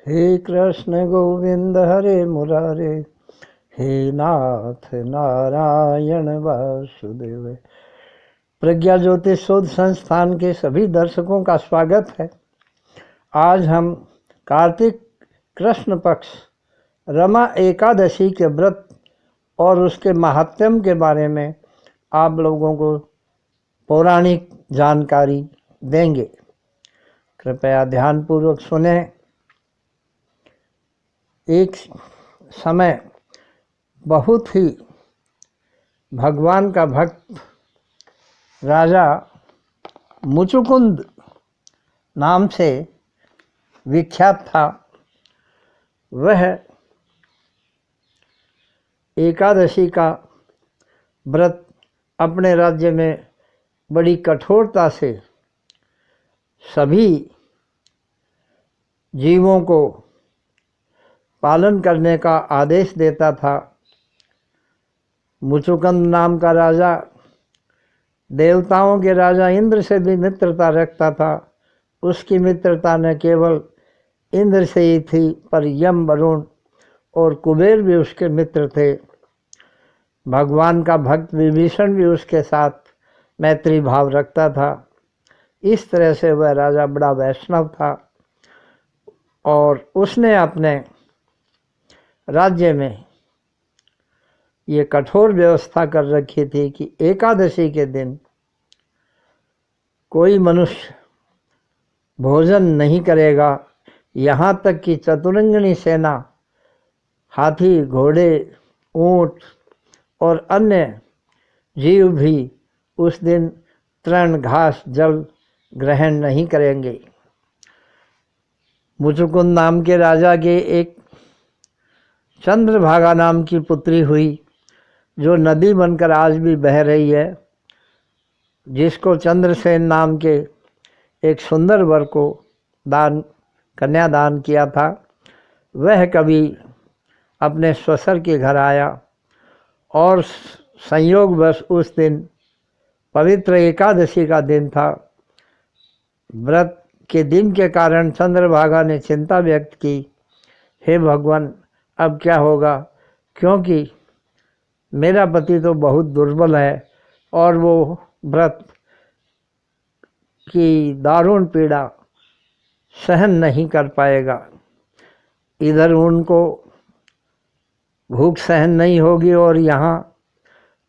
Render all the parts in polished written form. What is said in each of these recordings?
हे कृष्ण गोविंद हरे मुरारे, हे नाथ नारायण वासुदेव। प्रज्ञा ज्योतिष शोध संस्थान के सभी दर्शकों का स्वागत है। आज हम कार्तिक कृष्ण पक्ष रमा एकादशी के व्रत और उसके महात्म्य के बारे में आप लोगों को पौराणिक जानकारी देंगे। कृपया ध्यानपूर्वक सुने। एक समय बहुत ही भगवान का भक्त राजा मुचुकुंद नाम से विख्यात था। वह एकादशी का व्रत अपने राज्य में बड़ी कठोरता से सभी जीवों को पालन करने का आदेश देता था। मुचुकुंद नाम का राजा देवताओं के राजा इंद्र से भी मित्रता रखता था। उसकी मित्रता न केवल इंद्र से ही थी, पर यम, वरुण और कुबेर भी उसके मित्र थे। भगवान का भक्त विभीषण भी उसके साथ मैत्री भाव रखता था। इस तरह से वह राजा बड़ा वैष्णव था और उसने अपने राज्य में ये कठोर व्यवस्था कर रखी थी कि एकादशी के दिन कोई मनुष्य भोजन नहीं करेगा। यहाँ तक कि चतुरंगिणी सेना, हाथी, घोड़े, ऊंट और अन्य जीव भी उस दिन तृण, घास, जल ग्रहण नहीं करेंगे। मुचुकुंद नाम के राजा के एक चंद्रभागा नाम की पुत्री हुई, जो नदी बनकर आज भी बह रही है, जिसको चंद्रसेन नाम के एक सुंदर वर को कन्यादान किया था। वह कभी अपने ससुर के घर आया और संयोगवश उस दिन पवित्र एकादशी का दिन था। व्रत के दिन के कारण चंद्रभागा ने चिंता व्यक्त की, हे भगवान, अब क्या होगा, क्योंकि मेरा पति तो बहुत दुर्बल है और वो व्रत की दारुण पीड़ा सहन नहीं कर पाएगा। इधर उनको भूख सहन नहीं होगी और यहाँ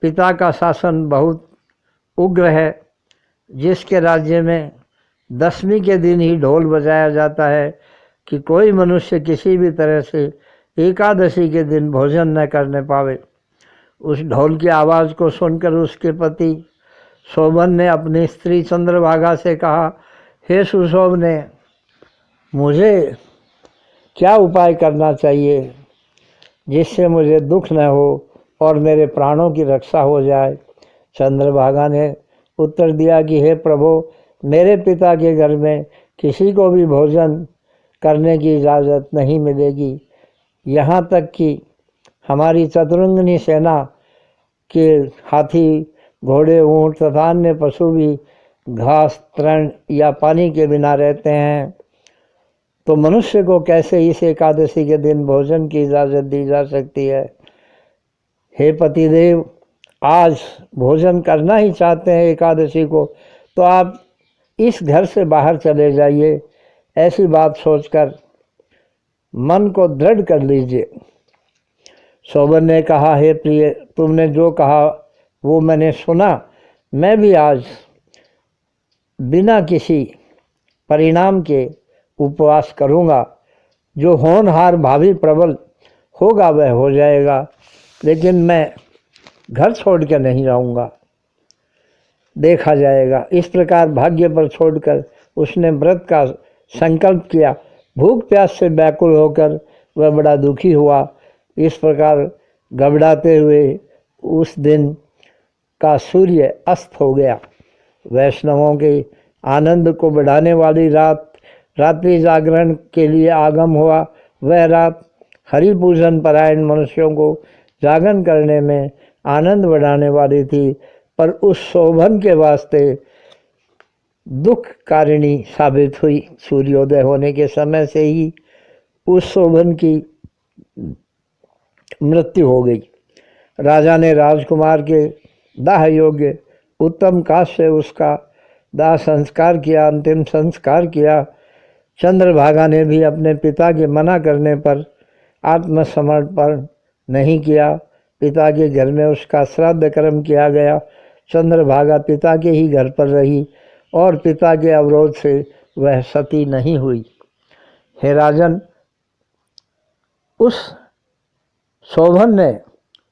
पिता का शासन बहुत उग्र है, जिसके राज्य में दशमी के दिन ही ढोल बजाया जाता है कि कोई मनुष्य किसी भी तरह से एकादशी के दिन भोजन न करने पावे। उस ढोल की आवाज़ को सुनकर उसके पति शोभन ने अपनी स्त्री चंद्रभागा से कहा, हे सुशोभने, मुझे क्या उपाय करना चाहिए जिससे मुझे दुख न हो और मेरे प्राणों की रक्षा हो जाए। चंद्रभागा ने उत्तर दिया कि हे प्रभु, मेरे पिता के घर में किसी को भी भोजन करने की इजाज़त नहीं मिलेगी। यहाँ तक कि हमारी चतुरंगिनी सेना के हाथी, घोड़े, ऊंट तथा अन्य पशु भी घास, तृण या पानी के बिना रहते हैं, तो मनुष्य को कैसे इस एकादशी के दिन भोजन की इजाज़त दी जा सकती है। हे पतिदेव, आज भोजन करना ही चाहते हैं एकादशी को, तो आप इस घर से बाहर चले जाइए। ऐसी बात सोचकर मन को दृढ़ कर लीजिए। शोभन ने कहा, हे प्रिय, तुमने जो कहा वो मैंने सुना। मैं भी आज बिना किसी परिणाम के उपवास करूँगा। जो होनहार भावी प्रबल होगा वह हो जाएगा, लेकिन मैं घर छोड़ कर नहीं जाऊँगा, देखा जाएगा। इस प्रकार भाग्य पर छोड़कर उसने व्रत का संकल्प किया। भूख प्यास से व्याकुल होकर वह बड़ा दुखी हुआ। इस प्रकार घबराते हुए उस दिन का सूर्य अस्त हो गया। वैष्णवों के आनंद को बढ़ाने वाली रात्रि जागरण के लिए आगम हुआ। वह रात हरि पूजन परायण मनुष्यों को जागरण करने में आनंद बढ़ाने वाली थी, पर उस शोभन के वास्ते दुख कारिणी साबित हुई। सूर्योदय होने के समय से ही उस शोभन की मृत्यु हो गई। राजा ने राजकुमार के दाह योग्य उत्तम काष्ठ से उसका दाह संस्कार किया, अंतिम संस्कार किया। चंद्रभागा ने भी अपने पिता के मना करने पर आत्मसमर्पण नहीं किया। पिता के घर में उसका श्राद्ध कर्म किया गया। चंद्रभागा पिता के ही घर पर रही और पिता के अवरोध से वह सती नहीं हुई। हे राजन, उस शोभन ने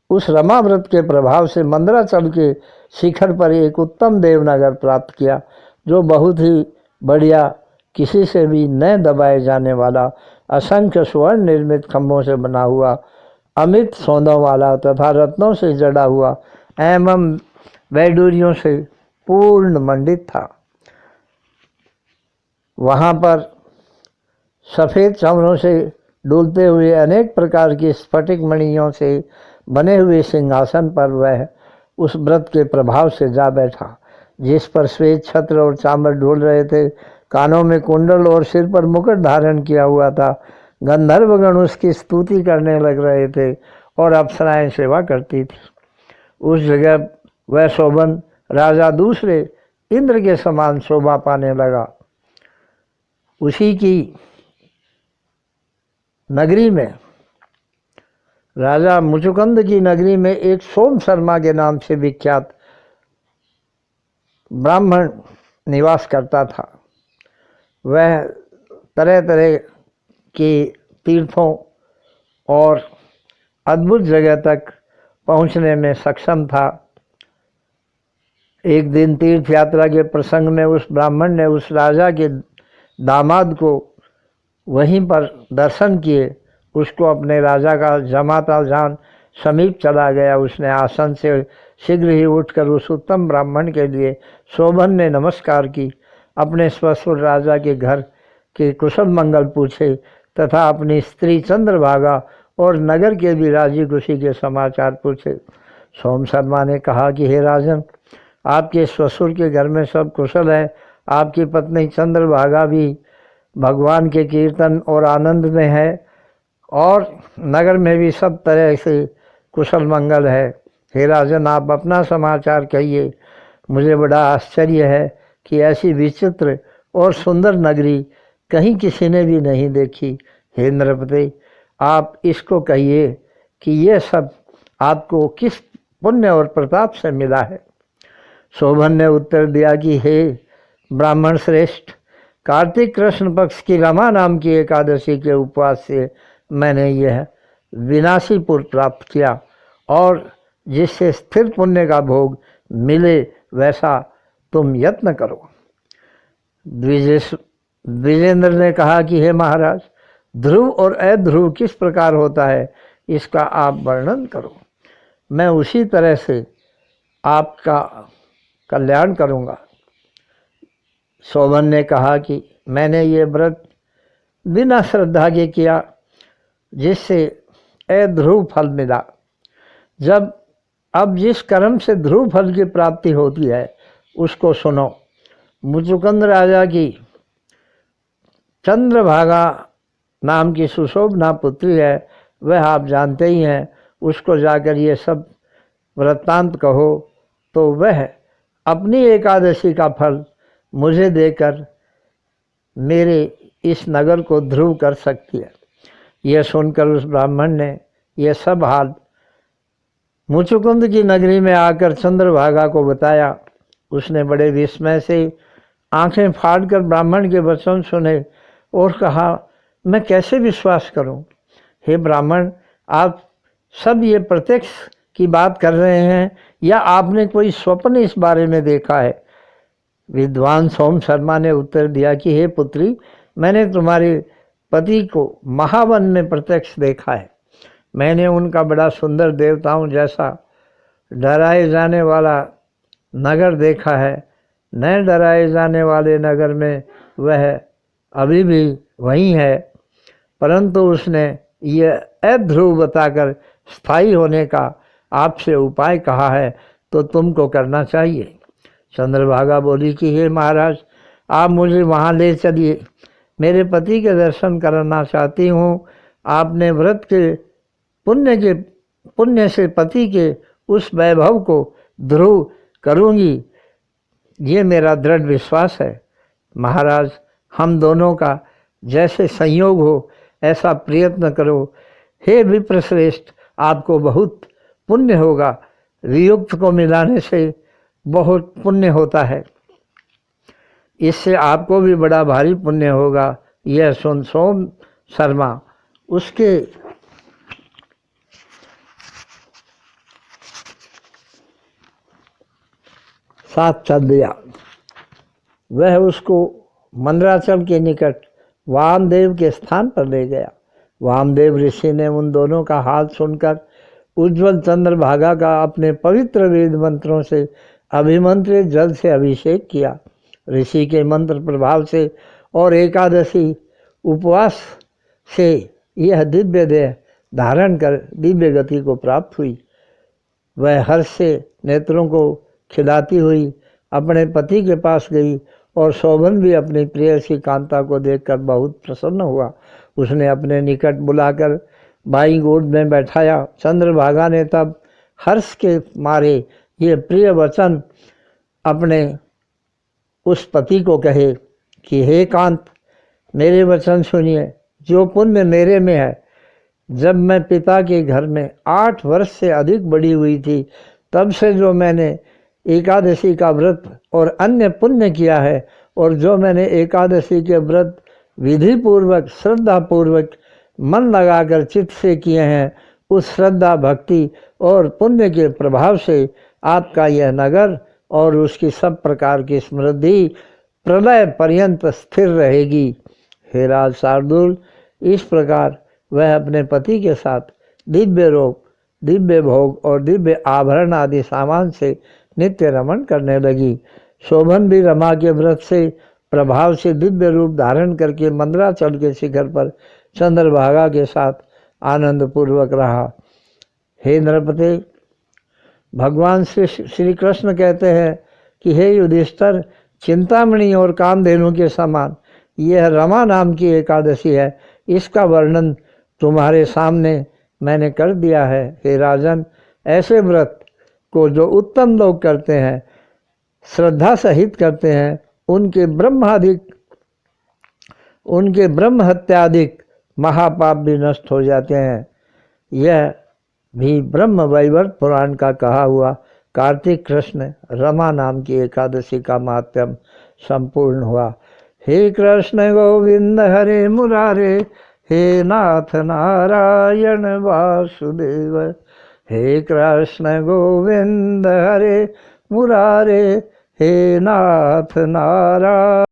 उस रमाव्रत के प्रभाव से मंदराचल के शिखर पर एक उत्तम देवनगर प्राप्त किया, जो बहुत ही बढ़िया, किसी से भी न दबाए जाने वाला, असंख्य स्वर्ण निर्मित खंभों से बना हुआ, अमित सौंदों वाला तथा रत्नों से जड़ा हुआ एवं वैडूर्यों से पूर्ण मंडित था। वहाँ पर सफ़ेद चमड़ों से डूलते हुए अनेक प्रकार की स्फटिक मणियों से बने हुए सिंहासन पर वह उस व्रत के प्रभाव से जा बैठा, जिस पर श्वेत छत्र और चांबर डोल रहे थे। कानों में कुंडल और सिर पर मुकुट धारण किया हुआ था। गंधर्वगण उसकी स्तुति करने लग रहे थे और अप्सराएं सेवा करती थी। उस जगह वह शोभन राजा दूसरे इंद्र के समान शोभा पाने लगा। उसी की नगरी में, राजा मुचुकुंद की नगरी में, एक सोम शर्मा के नाम से विख्यात ब्राह्मण निवास करता था। वह तरह तरह के तीर्थों और अद्भुत जगह तक पहुंचने में सक्षम था। एक दिन तीर्थ यात्रा के प्रसंग में उस ब्राह्मण ने उस राजा के दामाद को वहीं पर दर्शन किए। उसको अपने राजा का जमाता जान समीप चला गया। उसने आसन से शीघ्र ही उठकर उस उत्तम ब्राह्मण के लिए शोभन ने नमस्कार की, अपने ससुर राजा के घर के कुशल मंगल पूछे तथा अपनी स्त्री चंद्रभागा और नगर के भी राजी खुशी के समाचार पूछे। सोम शर्मा ने कहा कि हे राजन, आपके ससुर के घर में सब कुशल है। आपकी पत्नी चंद्रभागा भी भगवान के कीर्तन और आनंद में है और नगर में भी सब तरह से कुशल मंगल है। हे राजन, आप अपना समाचार कहिए। मुझे बड़ा आश्चर्य है कि ऐसी विचित्र और सुंदर नगरी कहीं किसी ने भी नहीं देखी। हे नृपति, आप इसको कहिए कि ये सब आपको किस पुण्य और प्रताप से मिला है। शोभन ने उत्तर दिया कि हे ब्राह्मण श्रेष्ठ, कार्तिक कृष्ण पक्ष की रमा नाम की एकादशी के उपवास से मैंने यह विनाशीपुर प्राप्त किया और जिससे स्थिर पुण्य का भोग मिले वैसा तुम यत्न करो। द्विजेंद्र ने कहा कि हे महाराज, ध्रुव और अध्रुव किस प्रकार होता है, इसका आप वर्णन करो। मैं उसी तरह से आपका कल्याण करूँगा। शोभन ने कहा कि मैंने ये व्रत बिना श्रद्धा के किया, जिससे अध्रुव फल मिला। अब जिस कर्म से ध्रुव फल की प्राप्ति होती है उसको सुनो। मुचुकुंद राजा की चंद्रभागा नाम की सुशोभना पुत्री है, वह आप जानते ही हैं। उसको जाकर ये सब वृत्तांत कहो तो वह अपनी एकादशी का फल मुझे देकर मेरे इस नगर को ध्रुव कर सकती है। यह सुनकर उस ब्राह्मण ने यह सब हाल मुचुकुंद की नगरी में आकर चंद्रभागा को बताया। उसने बड़े विस्मय से आंखें फाड़कर ब्राह्मण के वचन सुने और कहा, मैं कैसे विश्वास करूं? हे ब्राह्मण, आप सब ये प्रत्यक्ष की बात कर रहे हैं या आपने कोई स्वप्न इस बारे में देखा है? विद्वान सोम शर्मा ने उत्तर दिया कि हे पुत्री, मैंने तुम्हारे पति को महावन में प्रत्यक्ष देखा है। मैंने उनका बड़ा सुंदर देवताओं जैसा डराए जाने वाला नगर देखा है। न डराए जाने वाले नगर में वह अभी भी वहीं है, परंतु उसने ये अध्रुव बताकर स्थायी होने का आपसे उपाय कहा है, तो तुमको करना चाहिए। चंद्रभागा बोली कि हे महाराज, आप मुझे वहाँ ले चलिए। मेरे पति के दर्शन करना चाहती हूँ। आपने व्रत के पुण्य से पति के उस वैभव को ध्रुव करूँगी, ये मेरा दृढ़ विश्वास है। महाराज, हम दोनों का जैसे संयोग हो ऐसा प्रयत्न करो। हे विप्रश्रेष्ठ, आपको बहुत पुण्य होगा। वियुक्त को मिलाने से बहुत पुण्य होता है, इससे आपको भी बड़ा भारी पुण्य होगा। यह सुन सोम शर्मा उसके साथ चल दिया। वह उसको मंदराचल के निकट वामदेव के स्थान पर ले गया। वामदेव ऋषि ने उन दोनों का हाल सुनकर उज्ज्वल चंद्रभागा का अपने पवित्र वेद मंत्रों से अभिमंत्रित जल से अभिषेक किया। ऋषि के मंत्र प्रभाव से और एकादशी उपवास से यह दिव्य देह धारण कर दिव्य गति को प्राप्त हुई। वह हर्ष से नेत्रों को खिलाती हुई अपने पति के पास गई और शोभन भी अपनी प्रेयसी कांता को देखकर बहुत प्रसन्न हुआ। उसने अपने निकट बुलाकर बाईं गोद में बैठाया। चंद्रभागा ने तब हर्ष के मारे ये प्रिय वचन अपने उस पति को कहे कि हे कांत, मेरे वचन सुनिए। जो पुण्य मेरे में है, जब मैं पिता के घर में 8 वर्ष से अधिक बड़ी हुई थी, तब से जो मैंने एकादशी का व्रत और अन्य पुण्य किया है, और जो मैंने एकादशी के व्रत विधि पूर्वक श्रद्धा पूर्वक मन लगाकर चित्त से किए हैं, उस श्रद्धा भक्ति और पुण्य के प्रभाव से आपका यह नगर और उसकी सब प्रकार की समृद्धि प्रलय पर्यंत स्थिर रहेगी। हे राज शार्दूल, इस प्रकार वह अपने पति के साथ दिव्य रूप, दिव्य भोग और दिव्य आभरण आदि सामान से नित्य रमण करने लगी। शोभन भी रमा के व्रत से प्रभाव से दिव्य रूप धारण करके मंदराचल के शिखर पर चंद्रभागा के साथ आनंद पूर्वक रहा। हे नृपते, भगवान श्री कृष्ण कहते हैं कि हे युधिष्ठिर, चिंतामणि और कामधेनु के समान यह रमा नाम की एकादशी है। इसका वर्णन तुम्हारे सामने मैंने कर दिया है। हे राजन, ऐसे व्रत को जो उत्तम लोग करते हैं, श्रद्धा सहित करते हैं, उनके ब्रह्म हत्याधिक महापाप भी नष्ट हो जाते हैं। यह भी ब्रह्म वैवर्त पुराण का कहा हुआ कार्तिक कृष्ण रमा नाम की एकादशी का महात्म्य संपूर्ण हुआ। हे कृष्ण गोविंद हरे मुरारे, हे नाथ नारायण वासुदेव। हे कृष्ण गोविंद हरे मुरारे, हे नाथ नारायण